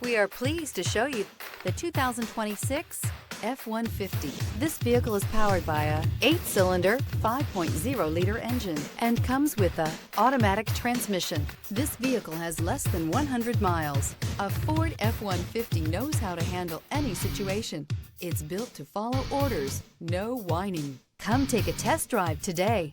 We are pleased to show you the 2026 F-150. This vehicle is powered by a 8-cylinder, 5.0-liter engine and comes with a automatic transmission. This vehicle has less than 100 miles. A Ford F-150 knows how to handle any situation. It's built to follow orders, no whining. Come take a test drive today.